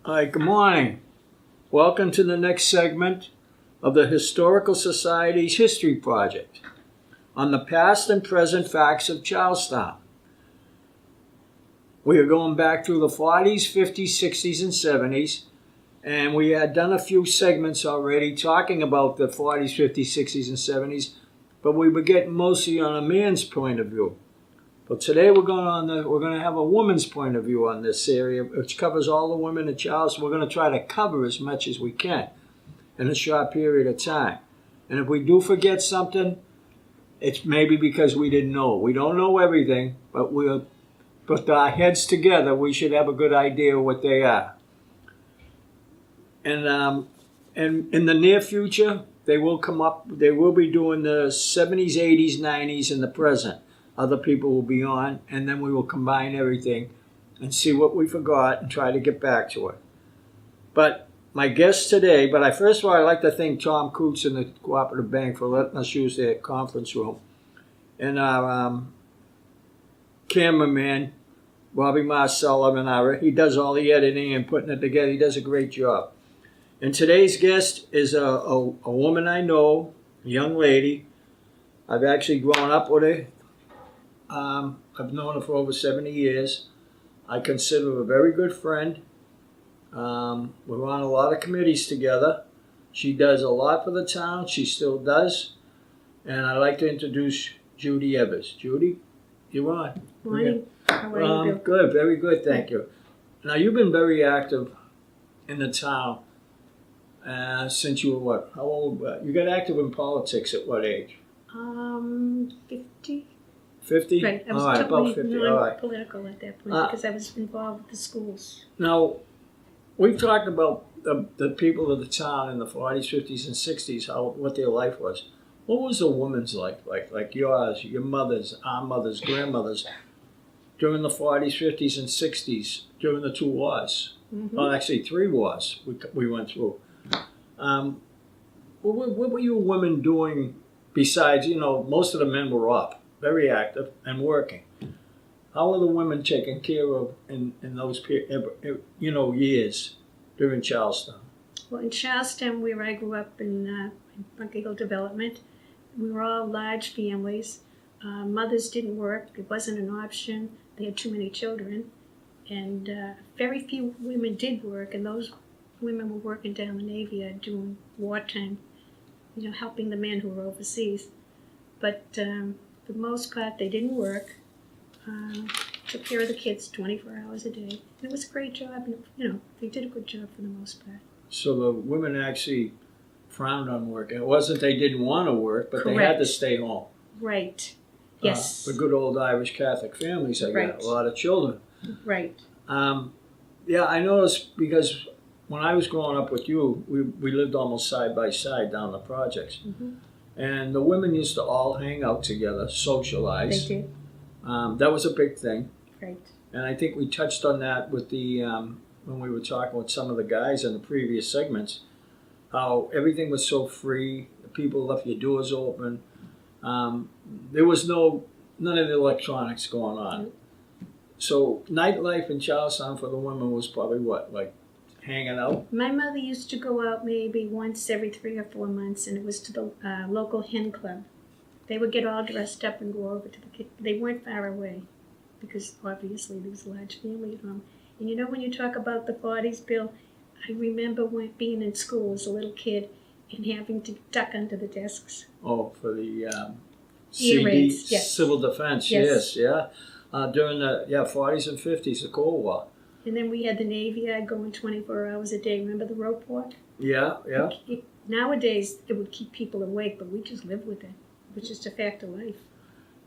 Hi, good morning. Welcome to the next segment of the Historical Society's History Project on the past and present facts of Charlestown. We are going back through the 40s, 50s, 60s, and 70s, and we had done a few segments already talking about the 40s, 50s, 60s, and 70s, but we were getting mostly on a man's point of view. But today we're going to have a woman's point of view on this area, which covers all the women in Charleston. We're going to try to cover as much as we can in a short period of time. And if we do forget something, it's maybe because we didn't know. We don't know everything, but we'll put our heads together. We should have a good idea of what they are. And in the near future, they will come up. They will be doing the 70s, 80s, 90s, and the present. Other people will be on, and then we will combine everything and see what we forgot and try to get back to it. But my guest today, first of all, I'd like to thank Tom Coots and the Cooperative Bank for letting us use their conference room. And our cameraman, Bobby Marcella, he does all the editing and putting it together. He does a great job. And today's guest is a woman I know, a young lady. I've actually grown up with her. I've known her for over 70 years. I consider her a very good friend. We're on a lot of committees together. She does a lot for the town. She still does. And I'd like to introduce Judy Evers. Judy, you're on. Morning. How are you, Bill? Good, very good, thank you. Now, you've been very active in the town since you were what? How old? You got active in politics at what age? 50. 50? Right, I was all right, totally about 50. All right. non-political at that point because I was involved with the schools. Now, we've talked about the people of the town in the 40s, 50s, and 60s, what their life was. What was a woman's life like yours, your mother's, our mother's, grandmother's, during the 40s, 50s, and 60s, during the two wars? Mm-hmm. Well, actually, 3 wars we went through. What were you women doing besides, most of the men were up, very active and working. How were the women taken care of in those years during Charlestown? Well, in Charlestown, where I grew up in Bunker Hill Development, we were all large families. Mothers didn't work. It wasn't an option. They had too many children. And very few women did work, and those women were working down the Navy during wartime, helping the men who were overseas. But for the most part, they didn't work. Took care of the kids 24 hours a day. And it was a great job, and they did a good job for the most part. So the women actually frowned on work. It wasn't they didn't want to work, but Correct. They had to stay home. Right. Yes. The good old Irish Catholic families, I Right. got a lot of children. Right. Yeah, I noticed because when I was growing up with you, we lived almost side by side down the projects. Mm-hmm. And the women used to all hang out together, socialize. They did. That was a big thing. Right. And I think we touched on that with the when we were talking with some of the guys in the previous segments, how everything was so free. People left your doors open. There was none of the electronics going on. Mm-hmm. So nightlife in Charlestown for the women was probably what, like hanging out? My mother used to go out maybe once every 3 or 4 months, and it was to the local hen club. They would get all dressed up and go over to the kitchen. They weren't far away because obviously there was a large family at home. And when you talk about the 40s, Bill, I remember being in school as a little kid and having to duck under the desks. Oh, for the raids, yes. Civil Defense, yes, yeah. During the 40s and 50s, the Cold War. And then we had the Navy going 24 hours a day. Remember the rope walk? Yeah. Nowadays, it would keep people awake, but we just live with it. It was just a fact of life.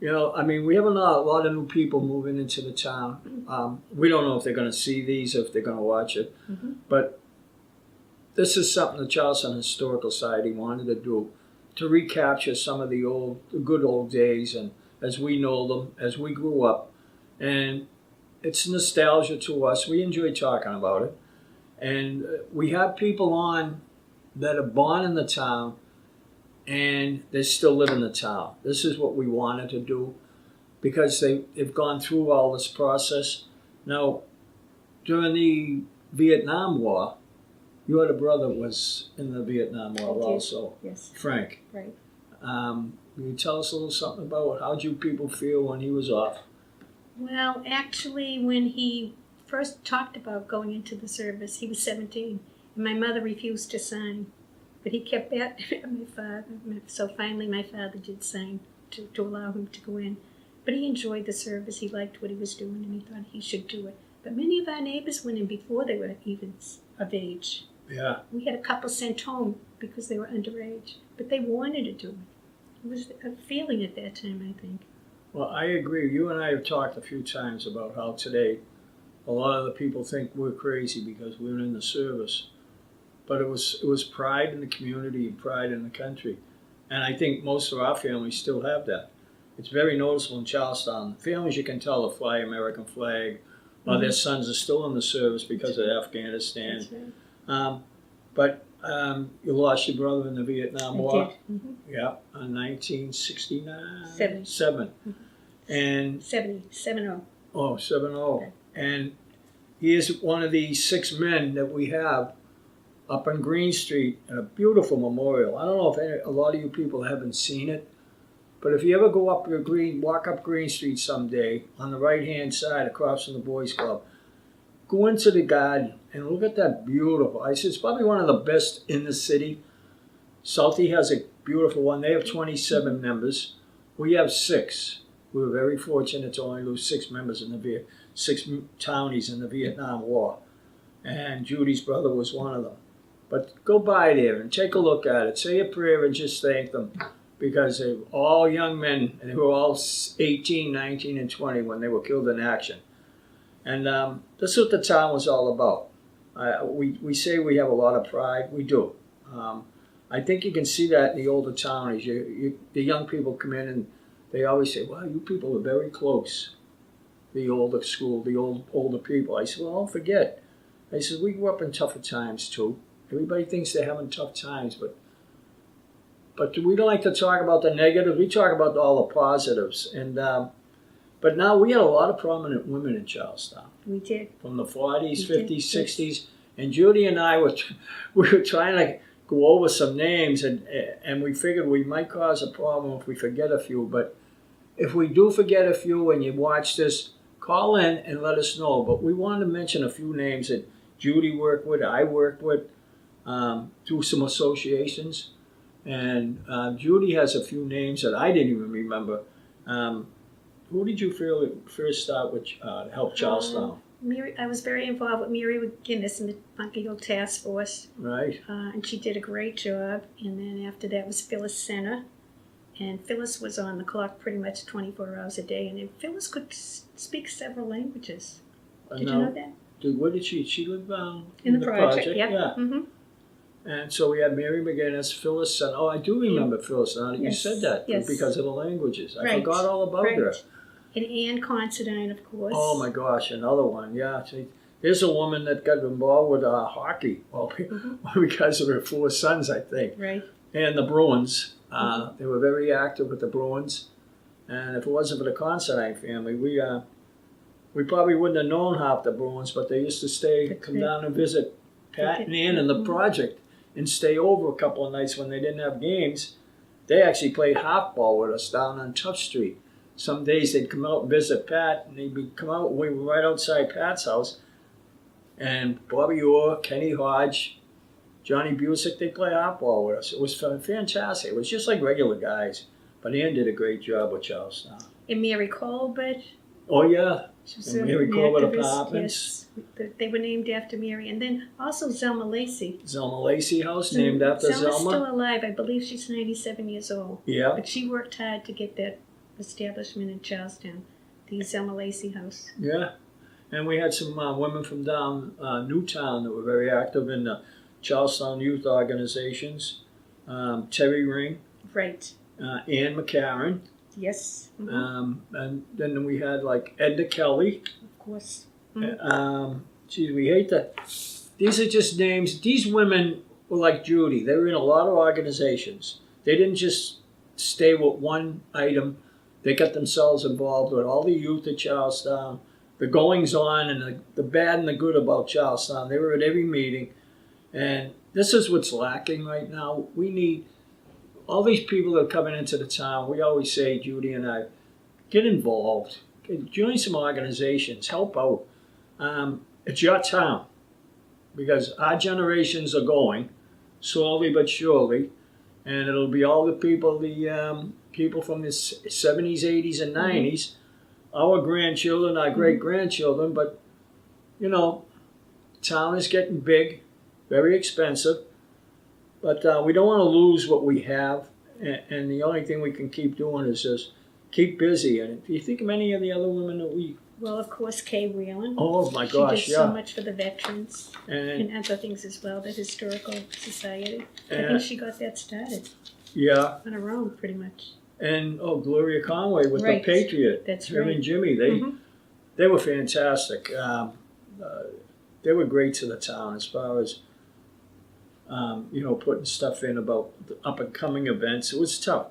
We have a lot of new people moving into the town. We don't know if they're going to see these, if they're going to watch it. Mm-hmm. But this is something the Charlestown Historical Society wanted to do, to recapture some of the good old days, and as we know them, as we grew up. And it's nostalgia to us. We enjoy talking about it. And we have people on that are born in the town and they still live in the town. This is what we wanted to do because they've gone through all this process. Now, during the Vietnam War. Your other brother was in the Vietnam War also. Yes. Frank. Right. Can you tell us a little something about how'd you people feel when he was off? Well, actually, when he first talked about going into the service, he was 17, and my mother refused to sign. But he kept at my father, so finally my father did sign to allow him to go in. But he enjoyed the service, he liked what he was doing, and he thought he should do it. But many of our neighbors went in before they were even of age. Yeah. We had a couple sent home because they were underage, but they wanted to do it. It was a feeling at that time, I think. Well, I agree. You and I have talked a few times about how today a lot of the people think we're crazy because we're in the service. But it was pride in the community and pride in the country. And I think most of our families still have that. It's very noticeable in Charlestown. Families, you can tell, that fly American flag, or their sons are still in the service because of Afghanistan. That's right. But you lost your brother in the Vietnam War. I did. Mm-hmm. Yeah, in 1969? 7. And 70. Oh, 70. And he is one of the 6 men that we have up on Green Street at a beautiful memorial. I don't know if a lot of you people haven't seen it, but if you ever go up walk up Green Street someday, on the right-hand side across from the Boys Club, go into the garden and look at that beautiful. I said it's probably one of the best in the city. Southie has a beautiful one. They have 27 members. We have 6. We were very fortunate to only lose 6 members in the 6 townies in the Vietnam War, and Judy's brother was one of them. But go by there and take a look at it. Say a prayer and just thank them, because they were all young men, and they were all 18, 19, and 20 when they were killed in action. And that's what the town was all about. We say we have a lot of pride. We do. I think you can see that in the older townies. The young people come in and they always say, "Wow, you people are very close." The older school, the older people. I said, "Well, don't forget." I said, "We grew up in tougher times too. Everybody thinks they're having tough times, but we don't like to talk about the negatives. We talk about all the positives." And but now we had a lot of prominent women in Charlestown. We did. From the 40s, 50s, 60s. And Judy and I we were trying to go over some names, and we figured we might cause a problem if we forget a few. But if we do forget a few and you watch this, call in and let us know. But we wanted to mention a few names that Judy worked with, I worked with, through some associations. And Judy has a few names that I didn't even remember. Who did you first start with to help Charlestown? Mary, I was very involved with Mary McGinnis in the Bunker Hill Task Force. Right. And she did a great job. And then after that was Phyllis Senna. And Phyllis was on the clock pretty much 24 hours a day. And then Phyllis could speak several languages. Did you know that? Where did she live? In the project, yeah. Mm-hmm. And so we had Mary McGinnis, Phyllis Senna. Oh, I do remember Phyllis Senna. You said that because of the languages. I forgot all about her. And Ann Considine, of course. Oh my gosh, another one. Yeah, there's a woman that got involved with hockey. Well, because of her 4 sons, I think. Right. And the Bruins. They were very active with the Bruins. And if it wasn't for the Considine family, we probably wouldn't have known half the Bruins. But they used to come down and visit Pat and Ann in the project and stay over a couple of nights when they didn't have games. They actually played hardball with us down on Tough Street. Some days they'd come out and visit Pat, and they'd come out. We were right outside Pat's house, and Bobby Orr, Kenny Hodge, Johnny Busick, they play hardball with us. It was fantastic. It was just like regular guys, but Ann did a great job with Charlestown. And Mary Colbert. Oh yeah, and Mary Colbert Apartments. Yes. They were named after Mary, and then also Zelma Lacey. Zelma Lacey House, named after Zelma. Zelma's still alive. I believe she's 97 years old. Yeah. But she worked hard to get that establishment in Charlestown, the Zelma Lacey House. Yeah, and we had some women from down Newtown that were very active in the Charlestown youth organizations. Terry Ring. Right. Ann McCarron. Yes. And then we had like Edna Kelly. Of course. We hate that. These are just names. These women were like Judy. They were in a lot of organizations. They didn't just stay with one item. They got themselves involved with all the youth at Charlestown, the goings on and the bad and the good about Charlestown. They were at every meeting, and this is what's lacking right now. We need all these people that are coming into the town. We always say, Judy and I, get involved, join some organizations, help out. It's your town, because our generations are going slowly but surely, and it'll be all the people, people from the 70s, 80s, and 90s, our grandchildren, our great-grandchildren, but, you know, town is getting big, very expensive, but we don't want to lose what we have, and the only thing we can keep doing is just keep busy. And do you think of any of the other women that we... Well, of course, Kay Whelan. Oh, my gosh, She did so much for the veterans and other things as well, the Historical Society. I think she got that started. Yeah. On her own, pretty much. And, Gloria Conway with the Patriot. That's Her right. and Jimmy, they were fantastic. They were great to the town as far as, putting stuff in about the up-and-coming events. It was tough.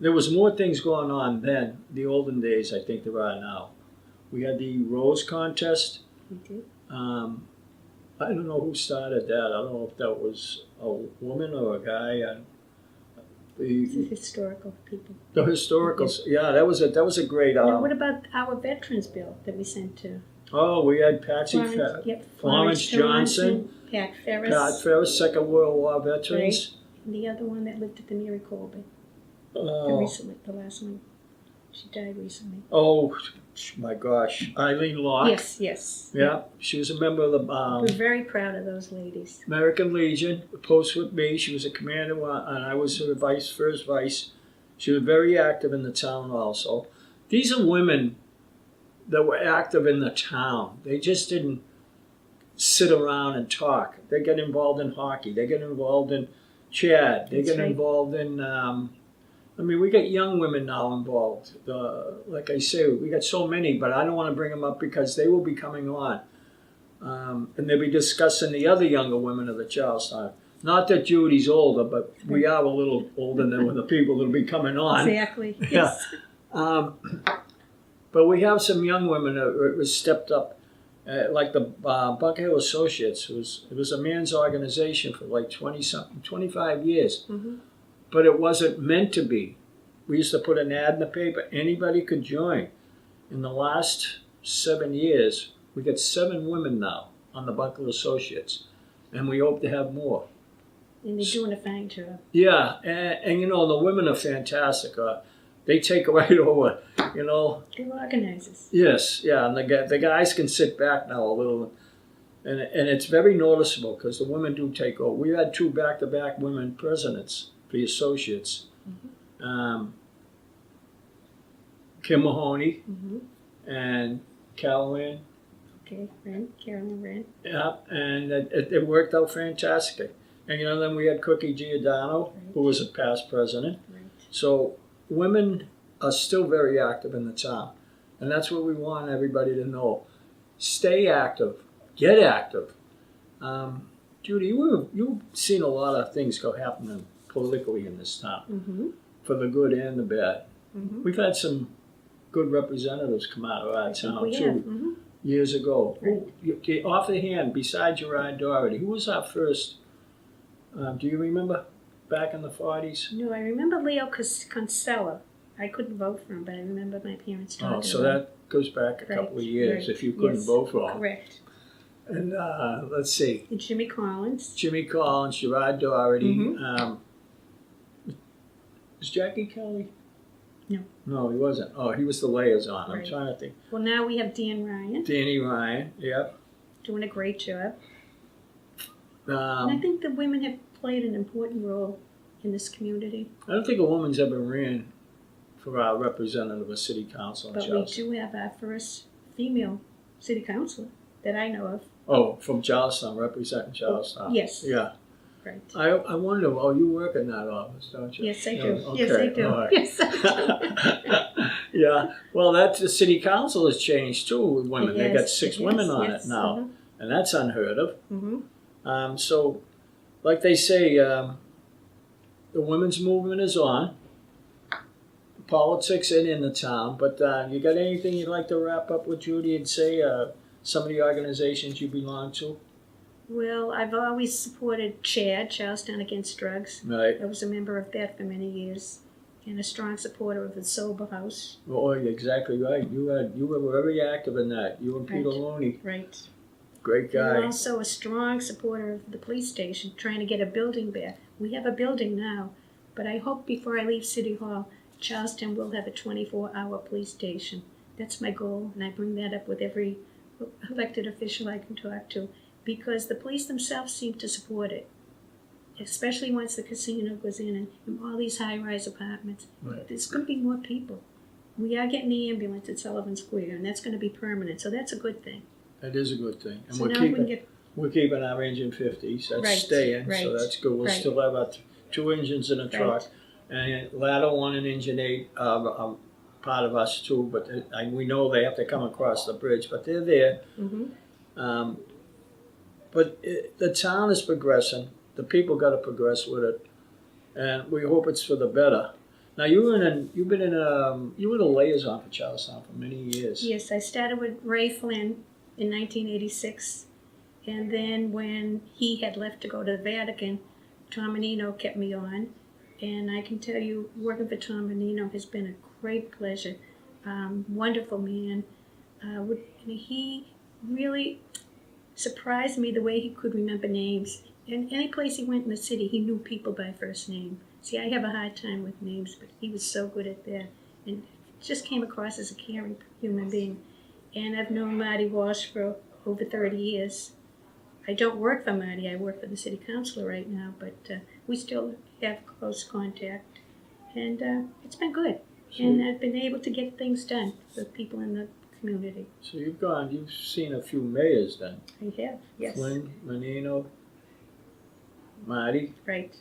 There was more things going on then, the olden days, I think there are now. We had the Rose Contest. We did. I don't know who started that. I don't know if that was a woman or a guy. The historical people. The historicals, yeah, that was a great. Now, what about our veterans bill that we sent to? Oh, we had Patsy Florence Johnson, Pat Ferris, Second World War veterans. Right. And the other one that lived at the Mary Colby. The last one. She died recently. Oh, my gosh. Eileen Locke. Yes. Yeah, she was a member of the... We're very proud of those ladies. American Legion, post with me. She was a commander, and I was her first vice. She was very active in the town also. These are women that were active in the town. They just didn't sit around and talk. They get involved in hockey. They get involved in Chad. They get involved in... we got young women now involved. Like I say, we got so many, but I don't want to bring them up because they will be coming on. And they'll be discussing the other younger women of the Charlestown. Not that Judy's older, but we are a little older than the people that will be coming on. Exactly. Yeah. But we have some young women that stepped up, like the Bunker Hill Associates. It was a man's organization for like 25 years. Mm-hmm. But it wasn't meant to be. We used to put an ad in the paper. Anybody could join. In the last 7 years, we got 7 women now on the Bunker Associates, and we hope to have more. And they're doing a fine job. Yeah, and the women are fantastic. They take right over, They're organizers. Yes, yeah, and the guys can sit back now a little, and it's very noticeable because the women do take over. We had 2 back-to-back women presidents. The associates, Kim Mahoney and Carolyn. Okay, Carolyn Wren. Yeah, and it worked out fantastic. And then we had Cookie Giordano, who was a past president. Right. So women are still very active in the town, and that's what we want everybody to know. Stay active, get active. Judy, you've seen a lot of things go happening politically in this town, for the good and the bad. We've had some good representatives come out of our town too, years ago. Right. Off the hand, besides Gerard Doherty, who was our first? Do you remember back in the 40s? No, I remember Leo Kinsella. I couldn't vote for him, but I remember my parents talking about him. So that goes back a couple of years if you couldn't vote for him. Correct. And let's see. And Jimmy Collins, Gerard Doherty. Was Jackie Kelly? No, he wasn't. Oh, he was the liaison. I'm trying to think. Well, now we have Dan Ryan. Danny Ryan, yep. Doing a great job. And I think the women have played an important role in this community. I don't think a woman's ever ran for our representative of city council in Charlestown. But we do have our first female city councilor that I know of. Oh, from Charlestown, representing Charlestown. Yes. Yeah. Right. I wonder, you work in that office, don't you? Yes, I do. Okay. Yes, I do. Right. Yes, I do. Yeah. Well, the city council has changed too with women. They got 6 women on it now, and that's unheard of. So, like they say, the women's movement is on. politics and in the town. But you got anything you'd like to wrap up with, Judy, and say some of the organizations you belong to? Well, I've always supported CHAD, Charlestown Against Drugs. Right. I was a member of that for many years, and a strong supporter of the Sober House. Oh, you're exactly right. You were very active in that. You and Peter Right. Looney. Right. Great And guy. also a strong supporter of the police station, trying to get a building back. We have a building now, but I hope before I leave City Hall, Charlestown will have a 24-hour police station. That's my goal, and I bring that up with every elected official I can talk to, because the police themselves seem to support it, especially once the casino goes in and all these high-rise apartments. Right. There's going to be more people. We are getting the ambulance at Sullivan Square, and that's going to be permanent, so that's a good thing. That is a good thing. And So we're now we keeping can get we're keeping our engine 50s. That's Right, staying, so right, that's good. We'll right. still have our two engines in a truck. And Ladder 1 and Engine 8 are part of us too, but we know they have to come across the bridge, but they're there. Mm-hmm. But the town is progressing. The people got to progress with it, and we hope it's for the better. Now you were the liaison for Charlestown for many years. Yes, I started with Ray Flynn in 1986, and then when he had left to go to the Vatican, Tom Menino kept me on, and I can tell you, working for Tom Menino has been a great pleasure. Wonderful man. And he really surprised me the way he could remember names. In any place he went in the city, he knew people by first name. See, I have a hard time with names, but he was so good at that, and just came across as a caring human being. And I've known Marty Walsh for over 30 years. I don't work for Marty, I work for the city councilor right now, but we still have close contact, and it's been good. And I've been able to get things done for people in the community. So you've seen a few mayors then. I have, yes. Flynn, Menino, Marty, Right.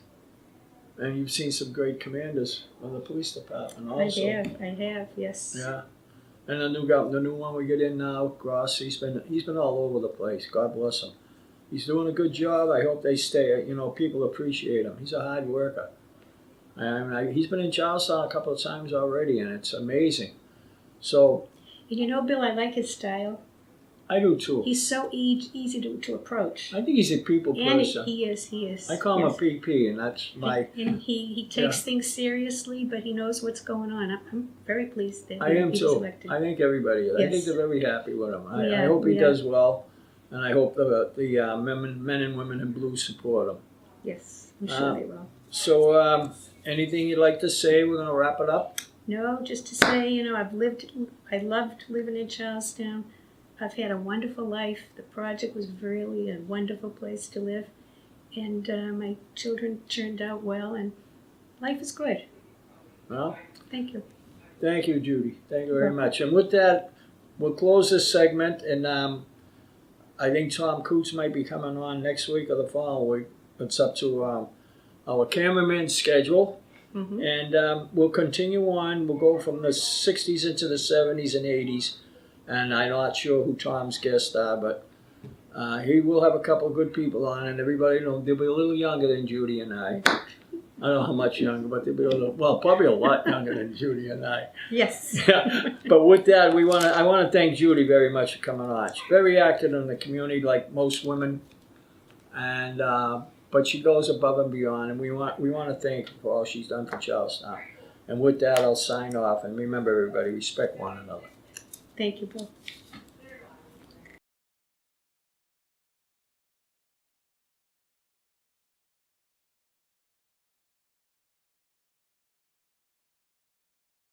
and you've seen some great commanders of the police department also. I have, yes. Yeah. And the new one we get in now, Gross, he's been all over the place. God bless him. He's doing a good job. I hope they stay. You know, people appreciate him. He's a hard worker. And he's been in Charlestown a couple of times already, and it's amazing. So. And you know, Bill, I like his style. I do too. He's so easy to approach. I think he's a people person. And he is. I call him a PP, and that's my. And he takes things seriously, but he knows what's going on. I'm very pleased that I am he too. was elected. I think everybody is. Yes. I think they're very happy with him. I Yeah, hope he yeah. does well, and I hope the men and women in blue support him. Yes, I'm sure they will. So, anything you'd like to say? We're going to wrap it up. No, just to say, you know, I loved living in Charlestown. I've had a wonderful life. The project was really a wonderful place to live. And my children turned out well, and life is good. Well, Thank you. thank you, Judy. Thank you very much. And with that, we'll close this segment, and I think Tom Coots might be coming on next week or the following week. It's up to our cameraman's schedule. Mm-hmm. And we'll continue on. We'll go from the 60s into the 70s and 80s. And I'm not sure who Tom's guests are, but he will have a couple of good people on, and everybody, they'll be a little younger than Judy and I. I don't know how much younger, but they'll be probably a lot younger than Judy and I. Yes. But with that, I want to thank Judy very much for coming on. She's very active in the community, like most women, and but she goes above and beyond, and we want to thank her for all she's done for Charlestown. And with that, I'll sign off. And remember, everybody, respect one another. Thank you, Bill.